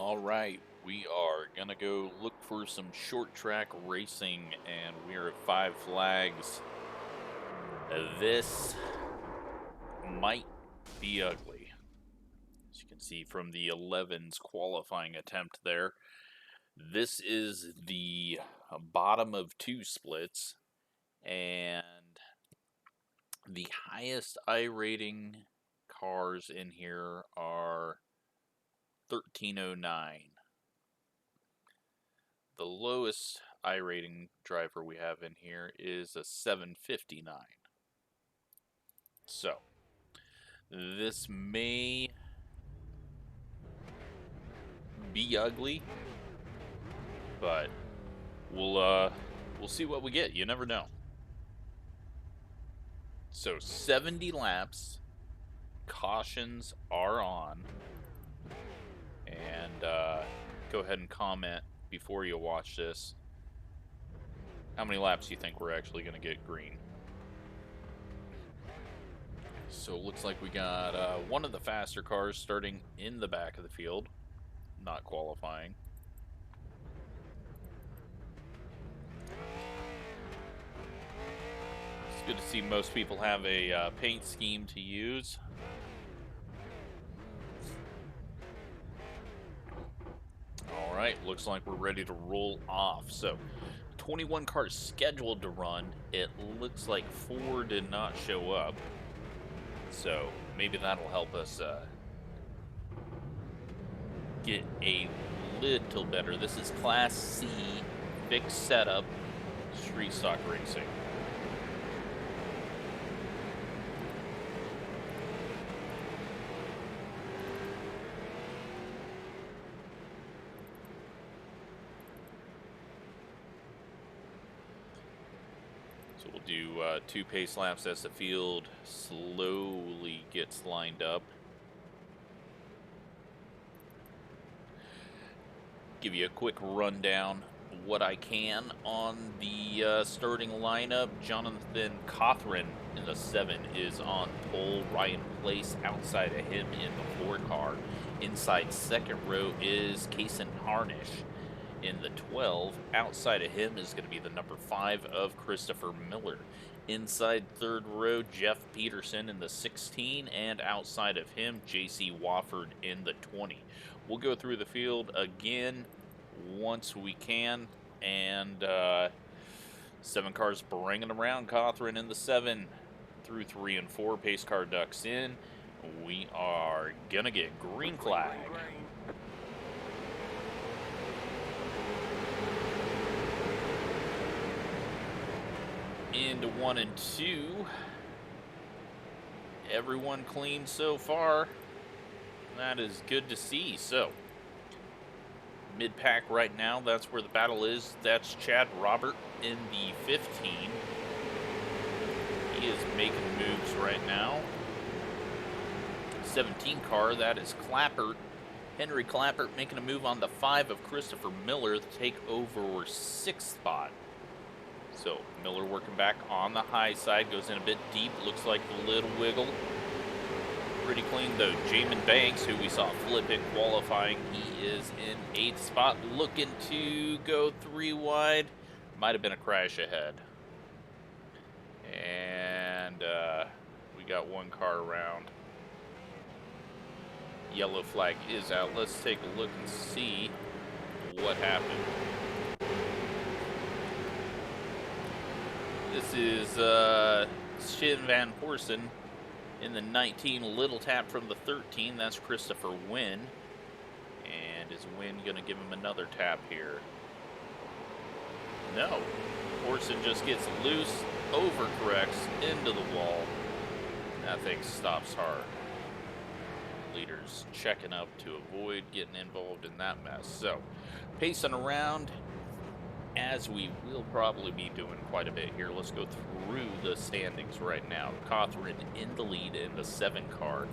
All right, we are gonna go look for some short track racing, and we're at Five Flags. This might be ugly. As you can see from the 11's qualifying attempt there, this is the bottom of two splits, and the highest iRating cars in here are 1309. The lowest iRating driver we have in here is a 759. So, this may be ugly, but we'll see what we get. You never know. So 70 laps, cautions are on, and go ahead and comment before you watch this. How many laps do you think we're actually going to get green? So it looks like we got one of the faster cars starting in the back of the field, not qualifying. It's good to see most people have a paint scheme to use. All right, looks like we're ready to roll off. So 21 cars scheduled to run. It looks like 4 did not show up. So maybe that'll help us get a little better. This is Class C, fixed setup, street stock racing. So we'll do 2 pace laps as the field slowly gets lined up. Give you a quick rundown of what I can on the starting lineup. Jonathan Cothran in the 7 is on pole. Ryan Place outside of him in the 4 car. Inside second row is Kason Harnish. In the 12, outside of him is going to be the number 5 of Christopher Miller. Inside third row, Jeff Peterson in the 16, and outside of him, J.C. Wofford in the 20. We'll go through the field again once we can, and 7 cars bringing around. Cothran in the 7 through 3 and 4. Pace car ducks in. We are going to get green flag. Into 1 and 2. Everyone clean so far. That is good to see. So, mid-pack right now, that's where the battle is. That's Chad Robert in the 15. He is making moves right now. 17 car, that is Clappert. Henry Clappert making a move on the 5 of Christopher Miller to take over 6th spot. So Miller working back on the high side, goes in a bit deep, looks like a little wiggle. Pretty clean though. Jamin Banks, who we saw flip it qualifying, he is in 8th spot, looking to go 3 wide. Might have been a crash ahead. And we got 1 car around. Yellow flag is out. Let's take a look and see what happened. This is Shin Van Horsen in the 19, little tap from the 13. That's Christopher Wynn. And is Wynn going to give him another tap here? No. Horsen just gets loose, overcorrects into the wall. That thing stops hard. Leaders checking up to avoid getting involved in that mess. So, pacing around, as we will probably be doing quite a bit here. Let's go through the standings right now. Cothran in the lead in the 7 car.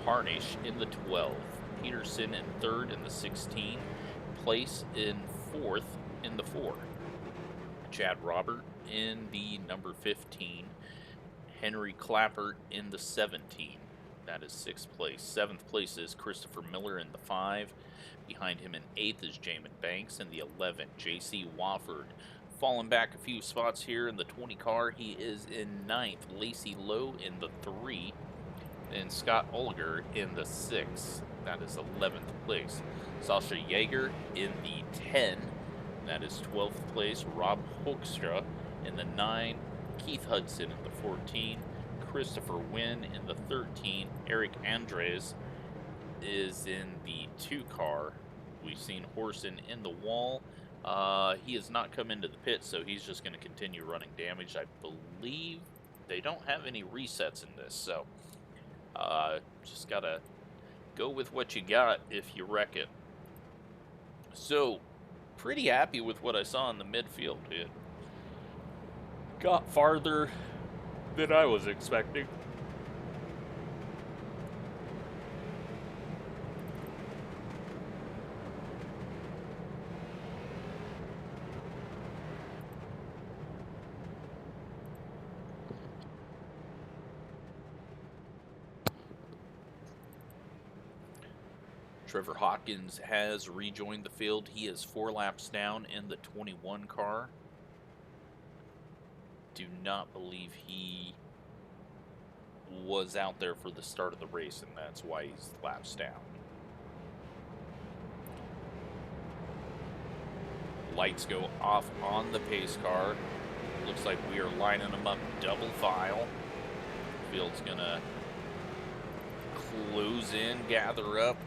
Harnish in the 12. Peterson in 3rd in the 16. Place in 4th in the 4. Chad Robert in the number 15. Henry Clappert in the 17. That is 6th place. 7th place is Christopher Miller in the 5. Behind him in 8th is Jamin Banks in the 11. J.C. Wofford falling back a few spots here in the 20 car. He is in 9th. Lacey Lowe in the 3. And Scott Olger in the 6. That is 11th place. Sasha Yeager in the 10. That is 12th place. Rob Hoekstra in the 9. Keith Hudson in the 14. Christopher Wynn in the 13. Eric Andres is in the 2 car. We've seen Horson in the wall. He has not come into the pit, so he's just going to continue running damage. I believe they don't have any resets in this, so just got to go with what you got if you wreck it. So, pretty happy with what I saw in the midfield. It got farther than I was expecting. Trevor Hawkins has rejoined the field. He is 4 laps down in the 21 car. Do not believe he was out there for the start of the race, and that's why he's laps down. Lights go off on the pace car. Looks like we are lining them up double file. Field's gonna close in, gather up.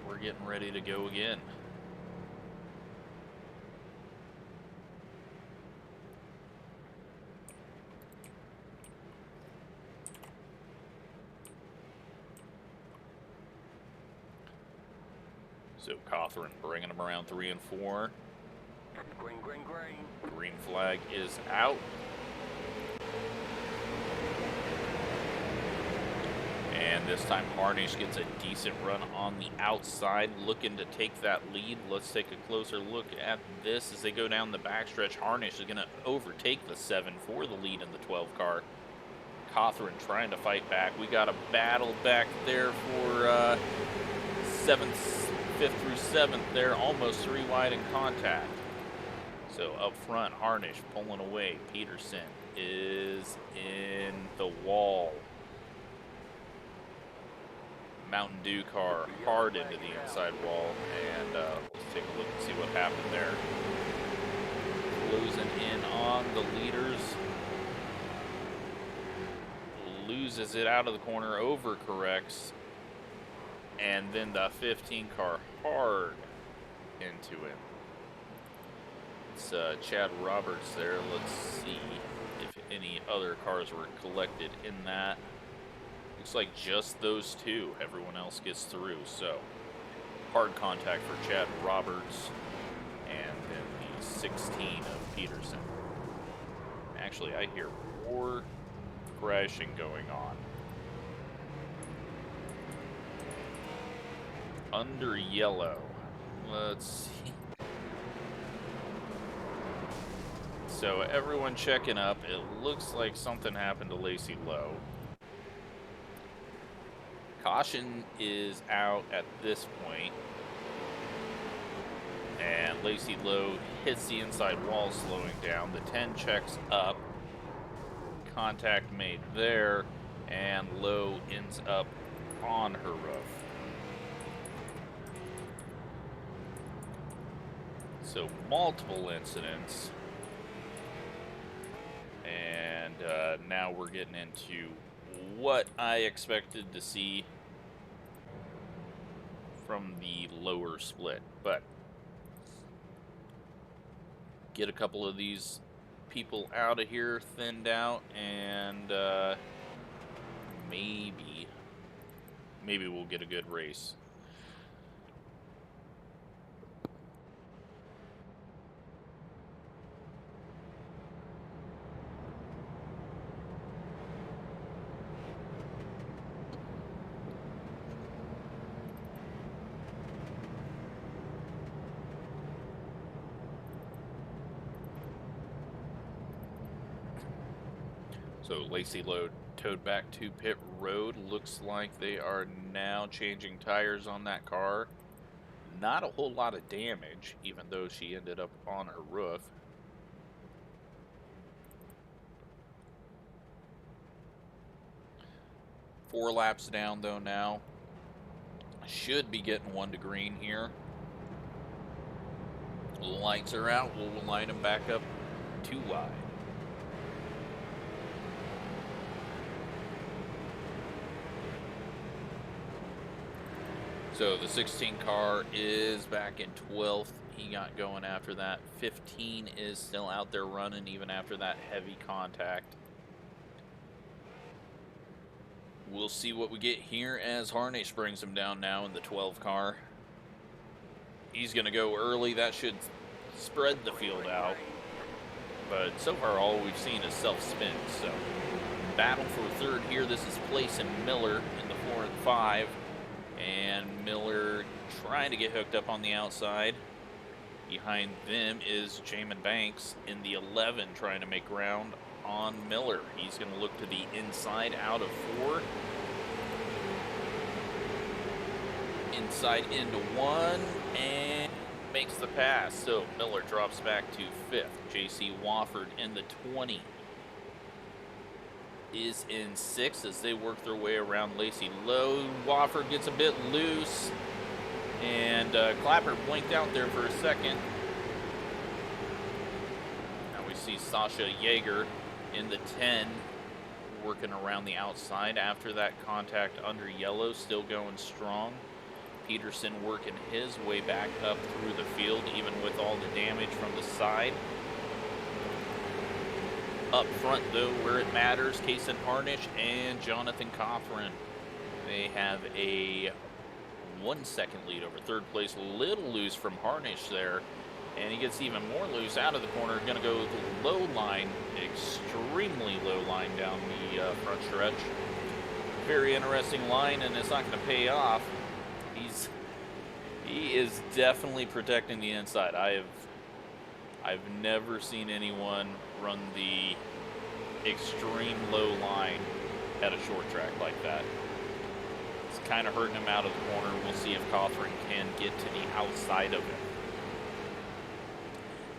We're getting ready to go again. So Cawthron bringing them around 3 and 4. Green, green, green. Green flag is out. And this time Harnish gets a decent run on the outside, looking to take that lead. Let's take a closer look at this as they go down the backstretch. Harnish is going to overtake the 7 for the lead in the 12 car. Cawthron trying to fight back. We got a battle back there for 7th, 5th through 7th there, almost 3 wide in contact. So up front, Harnish pulling away. Peterson is in the wall. Mountain Dew car hard into the inside wall, and let's take a look and see what happened there. Closing in on the leaders. Loses it out of the corner, overcorrects, and then the 15 car hard into it. It's Chad Roberts there. Let's see if any other cars were collected in that. Looks like just those 2. Everyone else gets through. So hard contact for Chad Roberts, and then the 16 of Peterson. Actually, I hear more crashing going on. Under yellow. Let's see. So everyone checking up. It looks like something happened to Lacey Lowe. Caution is out at this point. And Lacey Lowe hits the inside wall, slowing down. The 10 checks up. Contact made there. And Lowe ends up on her roof. So multiple incidents. And now we're getting into what I expected to see from the lower split, but get a couple of these people out of here, thinned out, and maybe we'll get a good race. So Lacey Lowe towed back to pit road. Looks like they are now changing tires on that car. Not a whole lot of damage, even though she ended up on her roof. Four laps down though now. Should be getting one to green here. Lights are out. We'll line them back up 2 wide. So the 16 car is back in 12th. He got going after that. 15 is still out there running even after that heavy contact. We'll see what we get here as Harnish brings him down now in the 12 car. He's going to go early. That should spread the field out. But so far all we've seen is self-spin. So battle for third here. This is Place and Miller in the 4 and 5. And Miller trying to get hooked up on the outside. Behind them is Jamin Banks in the 11 trying to make ground on Miller. He's going to look to the inside out of 4. Inside into 1 and makes the pass. So Miller drops back to 5th. JC Wofford in the 20 is in 6th as they work their way around Lacey Lowe. Wofford gets a bit loose, and Clapper blinked out there for a second. Now we see Sasha Yeager in the 10 working around the outside after that contact under yellow, still going strong. Peterson working his way back up through the field, even with all the damage from the side. Up front, though, where it matters, Kaysen Harnish and Jonathan Cothran. They have a 1 second lead over third place. Little loose from Harnish there, and he gets even more loose out of the corner. Going to go with the low line, extremely low line down the front stretch. Very interesting line, and it's not going to pay off. He is definitely protecting the inside. I've never seen anyone run the extreme low line at a short track like that. It's kind of hurting him out of the corner. We'll see if Cothran can get to the outside of it.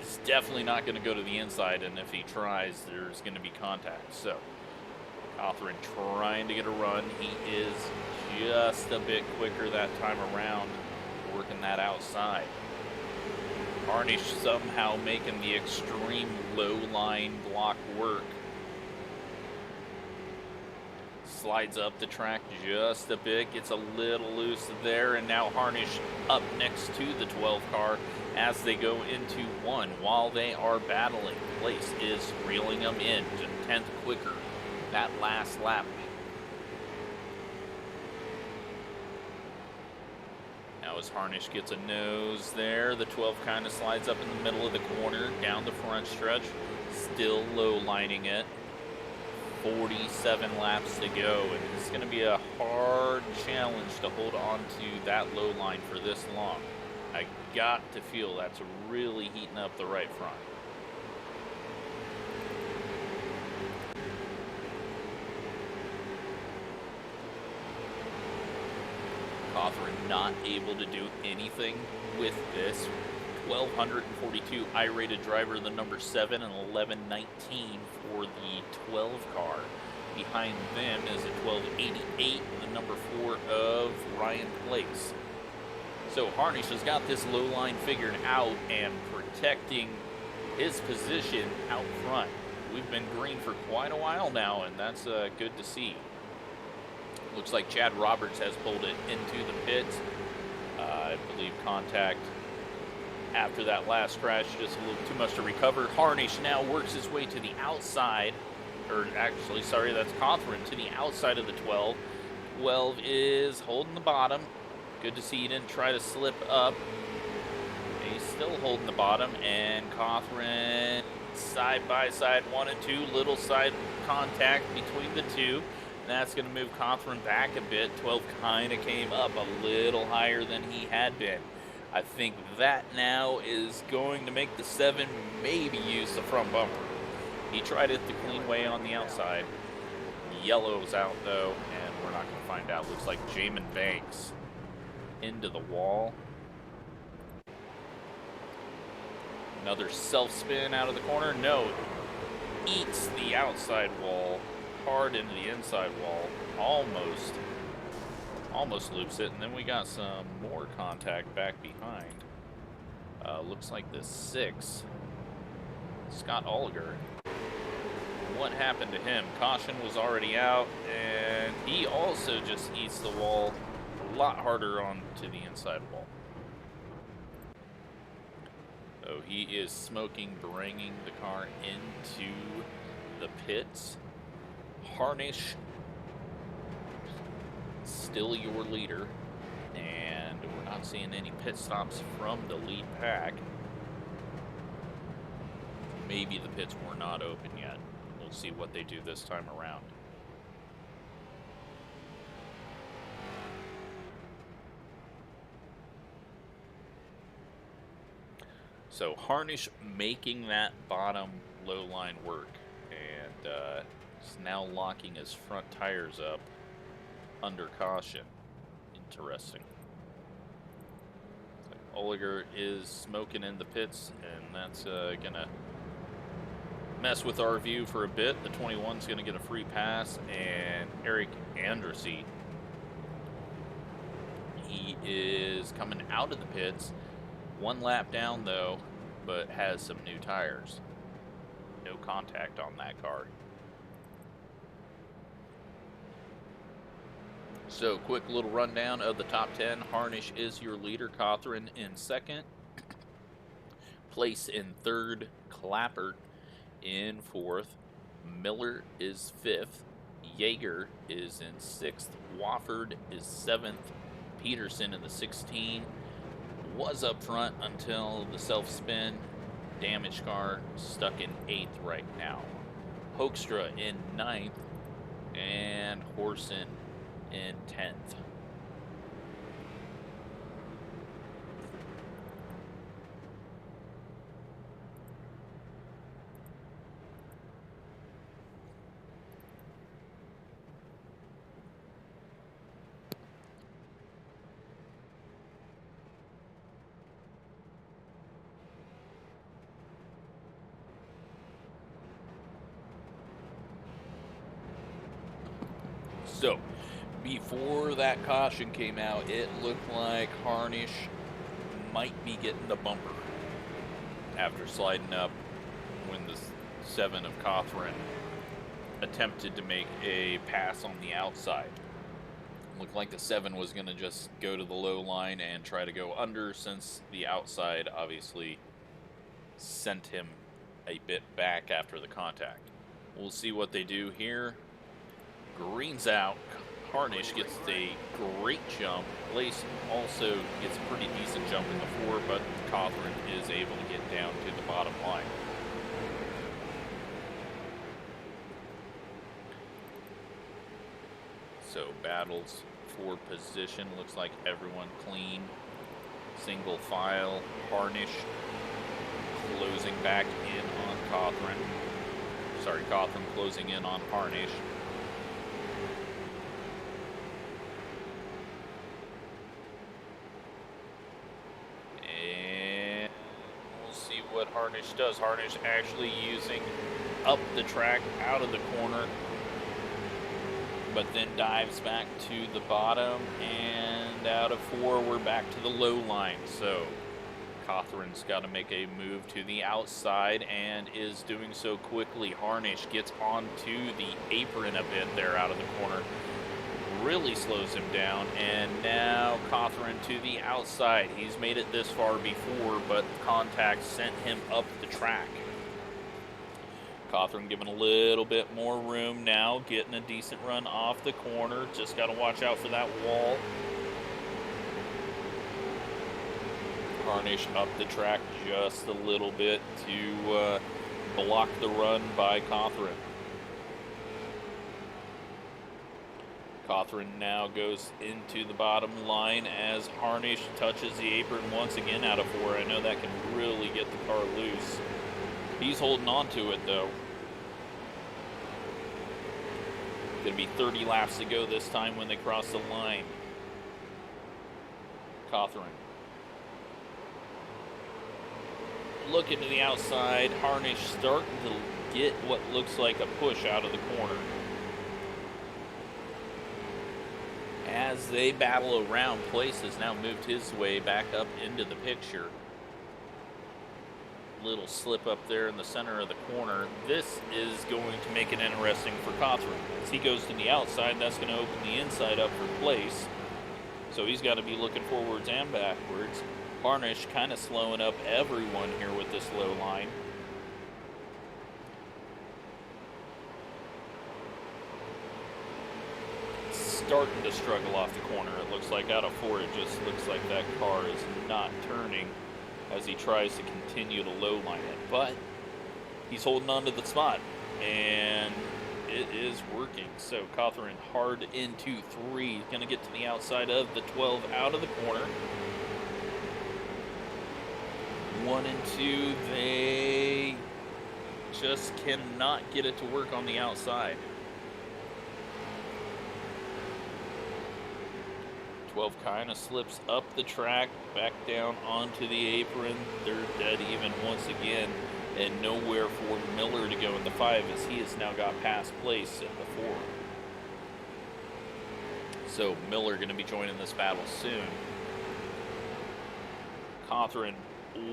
It's definitely not going to go to the inside, and if he tries, there's going to be contact. So Cothran trying to get a run. He is just a bit quicker that time around, working that outside. Harnish somehow making the extreme low line block work. Slides up the track just a bit, gets a little loose there, and now Harnish up next to the 12 car as they go into 1 while they are battling. Place is reeling them in to 10th quicker that last lap. Now as Harnish gets a nose there, the 12 kind of slides up in the middle of the corner, down the front stretch, still low lining it. 47 laps to go, and it's going to be a hard challenge to hold on to that low line for this long. I got to feel that's really heating up the right front. Cothran not able to do anything with this. 1,242 I-rated driver, the number 7, and 1119 for the 12 car. Behind them is a 1288, the number 4 of Ryan Place. So Harnish has got this low line figured out and protecting his position out front. We've been green for quite a while now, and that's good to see. Looks like Chad Roberts has pulled it into the pits. I believe contact after that last crash, just a little too much to recover. Harnish now works his way to the outside, or actually, sorry, that's Cothran to the outside of the 12. 12 is holding the bottom. Good to see he didn't try to slip up. He's still holding the bottom, and Cothran side by side, 1 and 2, little side contact between the two. That's going to move Cothran back a bit. 12 kind of came up a little higher than he had been. I think that now is going to make the 7 maybe use the front bumper. He tried it the clean way on the outside. Yellow's out though, and We're not going to find out. Looks like Jamin Banks into the wall. Another self-spin out of the corner. No, eats the outside wall hard into the inside wall. Almost loops it. And then we got some more contact back behind. Looks like the 6, Scott Oliger. What happened to him? Caution was already out, and he also just eats the wall a lot harder onto the inside wall. So he is smoking, bringing the car into the pits. Harnish, still your leader, and we're not seeing any pit stops from the lead pack. Maybe the pits were not open yet. We'll see what they do this time around. So Harnish making that bottom low line work, and he's now locking his front tires up under caution. Interesting. Oliger is smoking in the pits, and that's gonna mess with our view for a bit. The 21's gonna get a free pass, and Eric Andrassy, he is coming out of the pits. 1 lap down though, but has some new tires. No contact on that car. So, quick little rundown of the top 10. Harnish is your leader. Cawthron in second. Place in third. Clappert in fourth. Miller is fifth. Yeager is in sixth. Wofford is seventh. Peterson in the 16. Was up front until the self-spin. Damaged car stuck in 8th right now. Hoekstra in 9th. And Horson in 10th. So, before that caution came out, it looked like Harnish might be getting the bumper after sliding up when the 7 of Cawthron attempted to make a pass on the outside. Looked like the 7 was going to just go to the low line and try to go under, since the outside obviously sent him a bit back after the contact. We'll see what they do here. Green's out. Harnish gets a great jump. Lace also gets a pretty decent jump in the 4, but Cawthron is able to get down to the bottom line. So battles for position. Looks like everyone clean. Single file. Harnish closing back in on Cawthron. Sorry, Cawthron closing in on Harnish. What Harnish does. Harnish actually using up the track out of the corner, but then dives back to the bottom, and out of 4 we're back to the low line. So Cawthron's got to make a move to the outside and is doing so quickly. Harnish gets onto the apron a bit there out of the corner, really slows him down, and now Cawthron to the outside. He's made it this far before, but contact sent him up the track. Cawthron given a little bit more room now, getting a decent run off the corner. Just got to watch out for that wall. Harnish up the track just a little bit to block the run by Cawthron. Cawthron now goes into the bottom line as Harnish touches the apron once again out of 4. I know that can really get the car loose. He's holding on to it though. Gonna be 30 laps to go this time when they cross the line. Cawthron. Looking to the outside. Harnish starting to get what looks like a push out of the corner. As they battle around, Place has now moved his way back up into the picture. Little slip up there in the center of the corner. This is going to make it interesting for Cawthron. As he goes to the outside, that's going to open the inside up for Place. So he's got to be looking forwards and backwards. Harnish kind of slowing up everyone here with this low line. Starting to struggle off the corner. It looks like out of 4, it just looks like that car is not turning as he tries to continue to low line it. But he's holding on to the spot, and it is working. So Cawthron hard into 3. He's going to get to the outside of the 12 out of the corner. 1 and 2, they just cannot get it to work on the outside. 12 kind of slips up the track, back down onto the apron. They're dead even once again, and nowhere for Miller to go in the 5 as he has now got past Place in the 4. So Miller going to be joining this battle soon. Cawthron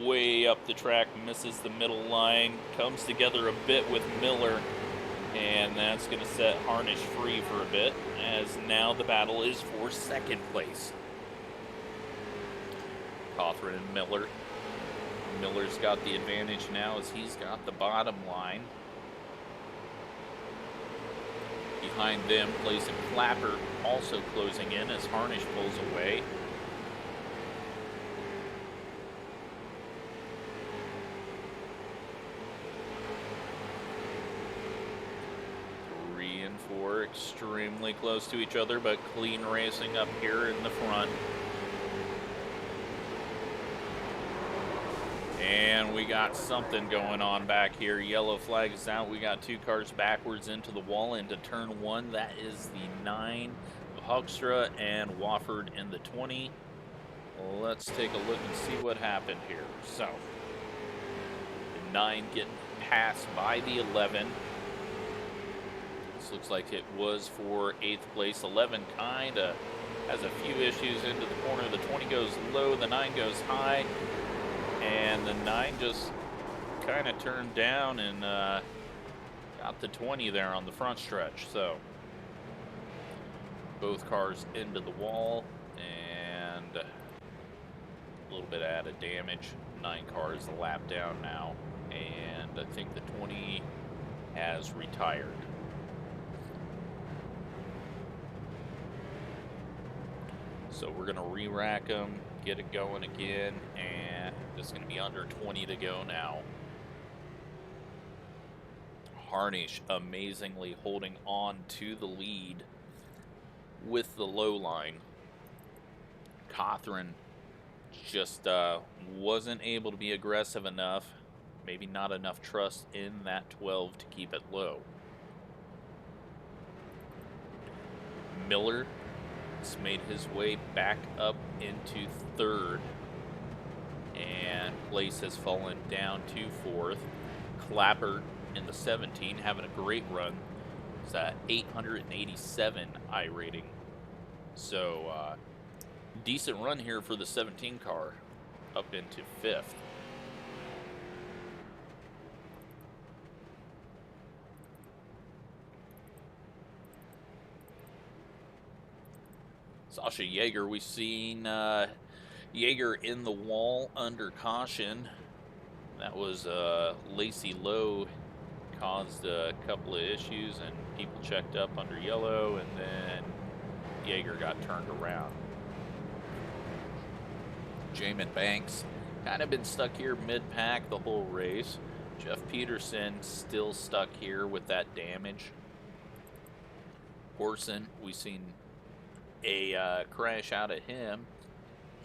way up the track, misses the middle line, comes together a bit with Miller, and that's going to set Harnish free for a bit, as now the battle is for second place. Cawthron and Miller. Miller's got the advantage now as he's got the bottom line. Behind them, Place and Clapper also closing in as Harnish pulls away. Extremely close to each other, but clean racing up here in the front. And we got something going on back here. Yellow flag is out. We got 2 cars backwards into the wall into turn 1. That is the 9 of Hoekstra and Wofford in the 20. Let's take a look and see what happened here. So, the 9 getting passed by the 11. Looks like it was for 8th place. 11 kind of has a few issues into the corner. The 20 goes low, the 9 goes high, and the 9 just kind of turned down and got the 20 there on the front stretch. So both cars into the wall, and a little bit of added damage. 9 cars a lap down now, and I think the 20 has retired. So we're going to re-rack them, get it going again, and it's going to be under 20 to go now. Harnish amazingly holding on to the lead with the low line. Cawthron just wasn't able to be aggressive enough, maybe not enough trust in that 12 to keep it low. Miller has made his way back up into 3rd, and Place has fallen down to 4th. Clapper in the 17 having a great run. It's at 887 iRating. So decent run here for the 17 car up into 5th. Sasha Yeager, we've seen Yeager in the wall under caution. That was Lacey Lowe caused a couple of issues, and people checked up under yellow, and then Yeager got turned around. Jamin Banks kind of been stuck here mid-pack the whole race. Jeff Peterson still stuck here with that damage. Orson, we've seen a crash out of him.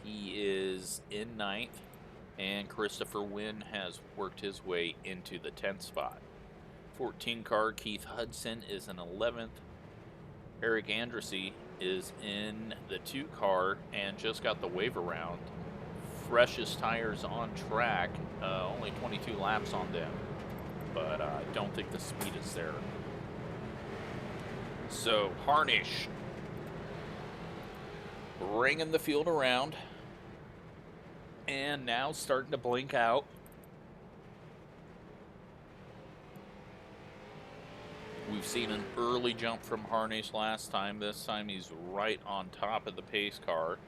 He is in 9th, and Christopher Wynn has worked his way into the 10th spot. 14 car Keith Hudson is in 11th. Eric Andrassy is in the 2 car and just got the wave around. Freshest tires on track, only 22 laps on them, but I don't think the speed is there. So Harnish bringing the field around, and now starting to blink out. We've seen an early jump from Harnish last time. This time he's right on top of the pace car.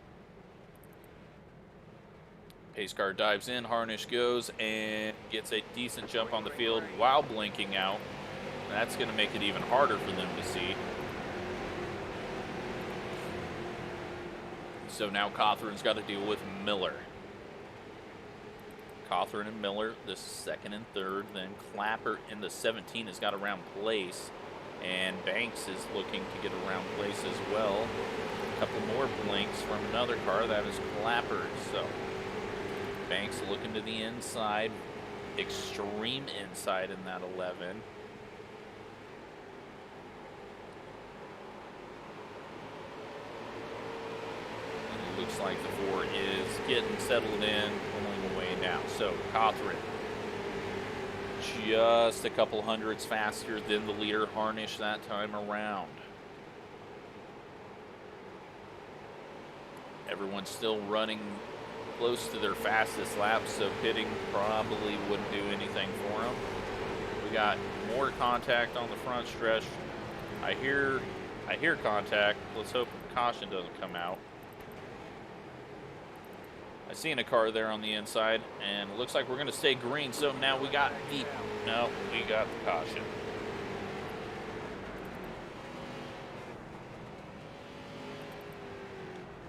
Pace car dives in, Harnish goes and gets a decent jump on the field while blinking out. That's going to make it even harder for them to see. So now Cothran's got to deal with Miller. Cothran and Miller, the second and third. Then Clapper in the 17 has got around place. And Banks is looking to get around place as well. A couple more blinks from another car. That is Clapper. So Banks looking to the inside. Extreme inside in that 11. Looks like the 4 is getting settled in, pulling away now. So Cothran, just a couple hundreds faster than the leader Harnish that time around. Everyone's still running close to their fastest lap, so pitting probably wouldn't do anything for them. We got more contact on the front stretch. I hear contact. Let's hope caution doesn't come out. I seen a car there on the inside, and it looks like we're going to stay green. So now we got the caution.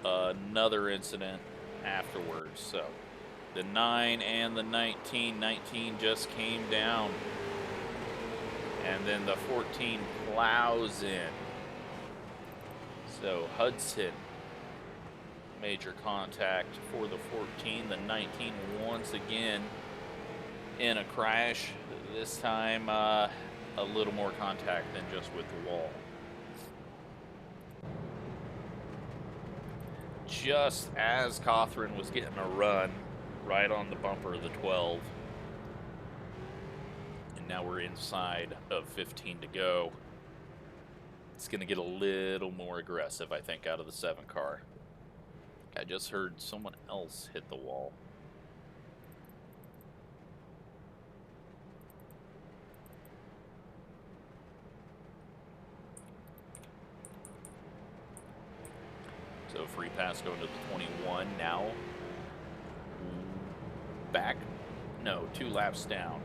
Another incident afterwards. So the 9 and the 19. 19 just came down, and then the 14 plows in. So Hudson, major contact for the 14. The 19 once again in a crash. This time a little more contact than just with the wall. Just as Cothran was getting a run right on the bumper of the 12. And now we're inside of 15 to go. It's going to get a little more aggressive, I think, out of the 7 car. I just heard someone else hit the wall. So free pass going to the 21 now. Back, no, 2 laps down.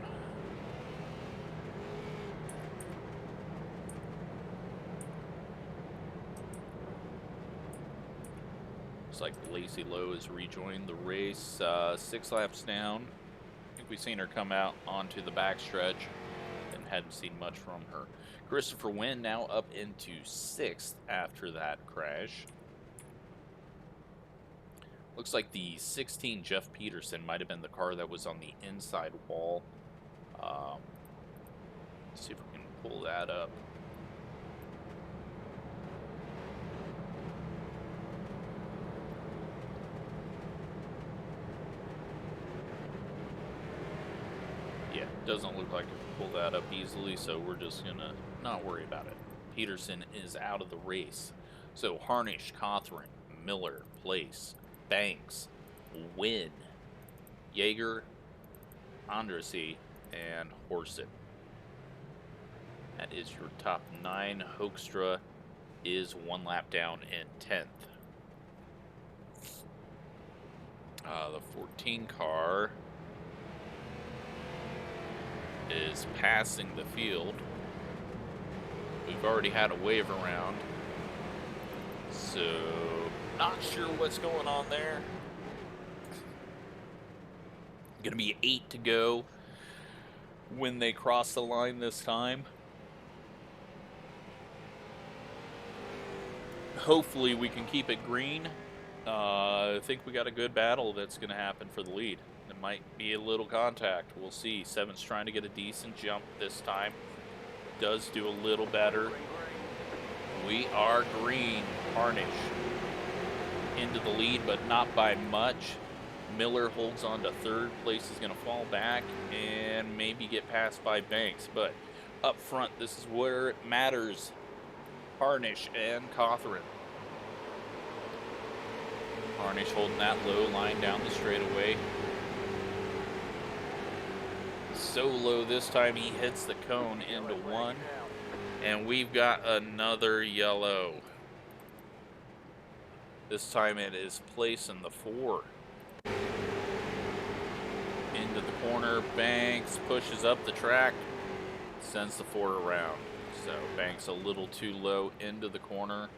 Looks like Lacey Lowe has rejoined the race. 6 laps down. I think we've seen her come out onto the backstretch and hadn't seen much from her. Christopher Wynn now up into 6th after that crash. Looks like the 16 Jeff Peterson might have been the car that was on the inside wall. Let's see if we can pull that up. Yeah, doesn't look like I can pull that up easily, so we're just gonna not worry about it. Peterson is out of the race. So Harnish, Cothran, Miller, Place, Banks, Wynn, Yeager, Andrassy, and Horson. That is your top 9. Hoekstra is 1 lap down in 10th. The 14 car is passing the field. We've already had a wave around, so not sure what's going on there. Gonna be 8 to go when they cross the line this time. Hopefully we can keep it green. I think we got a good battle that's gonna happen for the lead. It might be a little contact. We'll see. 7's trying to get a decent jump this time. Does do a little better. We are green. Harnish into the lead, but not by much. Miller holds on to third. Place is going to fall back and maybe get passed by Banks. But up front, this is where it matters. Harnish and Cawthron. Harnish holding that low line down the straightaway. So low this time he hits the cone into one. And we've got another yellow. This time it is Place in the 4. Into the corner, Banks pushes up the track, sends the 4 around. So Banks a little too low into the corner,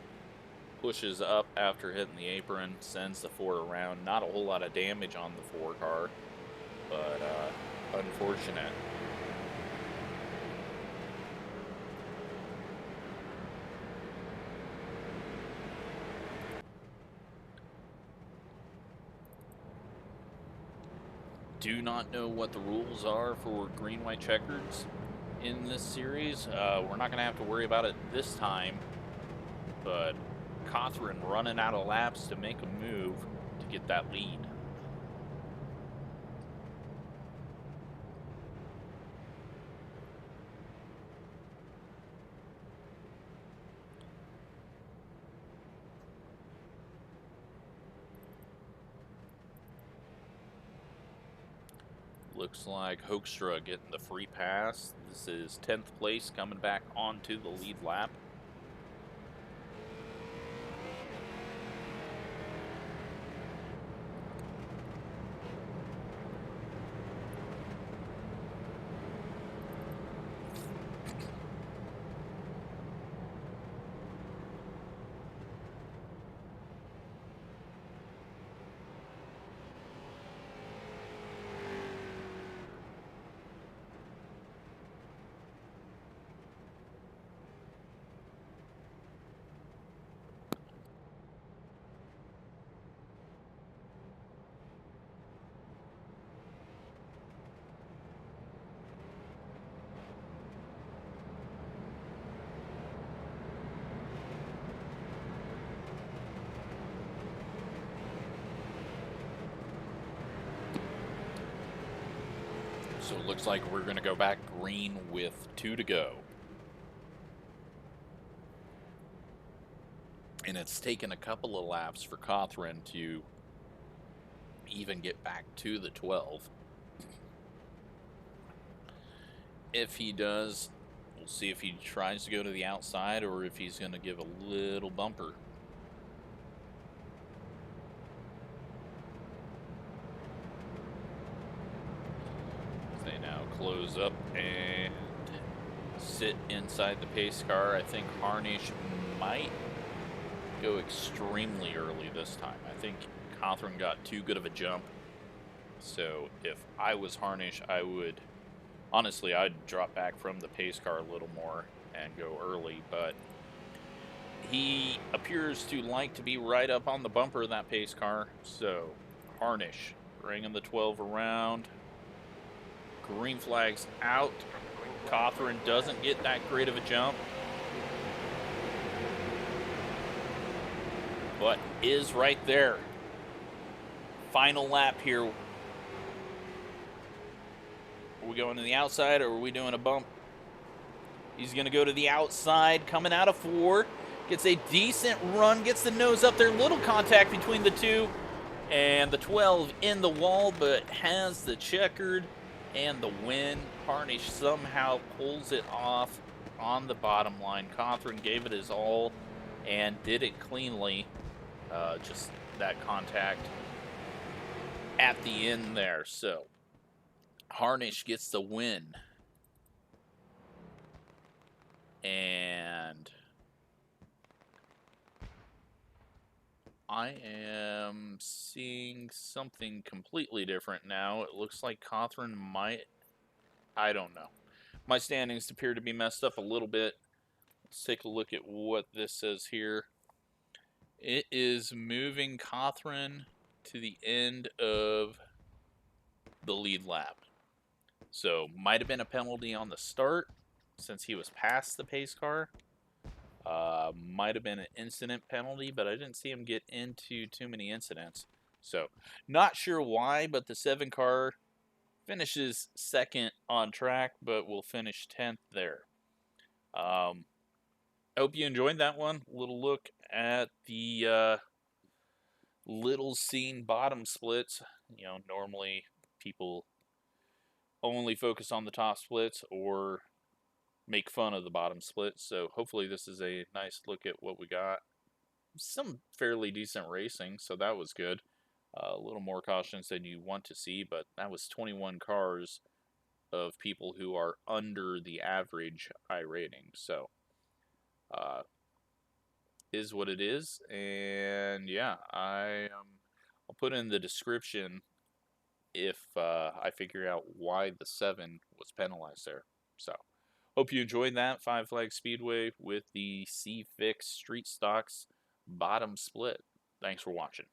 pushes up after hitting the apron, sends the 4 around. Not a whole lot of damage on the 4 car, but unfortunate. Do not know what the rules are for green-white checkers in this series. We're not going to have to worry about it this time, but Cawthron running out of laps to make a move to get that lead. Looks like Hoekstra getting the free pass. This is 10th place coming back onto the lead lap. So it looks like we're going to go back green with 2 to go. And it's taken a couple of laps for Cawthron to even get back to the 12. If he does, we'll see if he tries to go to the outside or if he's going to give a little bumper. They now close up and sit inside the pace car. I think Harnish might go extremely early this time. I think Cawthron got too good of a jump. So if I was Harnish, I would, honestly, I'd drop back from the pace car a little more and go early. But he appears to like to be right up on the bumper of that pace car. So Harnish bringing the 12 around. Green flag's out. Cawthron doesn't get that great of a jump, but is right there. Final lap here. Are we going to the outside or are we doing a bump? He's going to go to the outside, coming out of 4. Gets a decent run, gets the nose up there. Little contact between the 2 and the 12 in the wall, but has the checkered and the win. Harnish somehow pulls it off on the bottom line. Cawthron gave it his all and did it cleanly. Just that contact at the end there. So Harnish gets the win. And I am seeing something completely different now. It looks like Cawthron might... I don't know. My standings appear to be messed up a little bit. Let's take a look at what this says here. It is moving Cawthron to the end of the lead lap. So, might have been a penalty on the start since he was past the pace car. Might have been an incident penalty, but I didn't see him get into too many incidents. So, not sure why, but the 7 car finishes second on track, but will finish 10th there. Hope you enjoyed that one. Little look at the little seen bottom splits. You know, normally people only focus on the top splits or make fun of the bottom splits. So hopefully this is a nice look at what we got. Some fairly decent racing, so that was good. A little more cautions than you want to see, but that was 21 cars of people who are under the average iRating. So is what it is, and yeah, I'll put in the description if I figure out why the 7 was penalized there. So, hope you enjoyed that Five Flag Speedway with the C-Fix Street Stocks bottom split. Thanks for watching.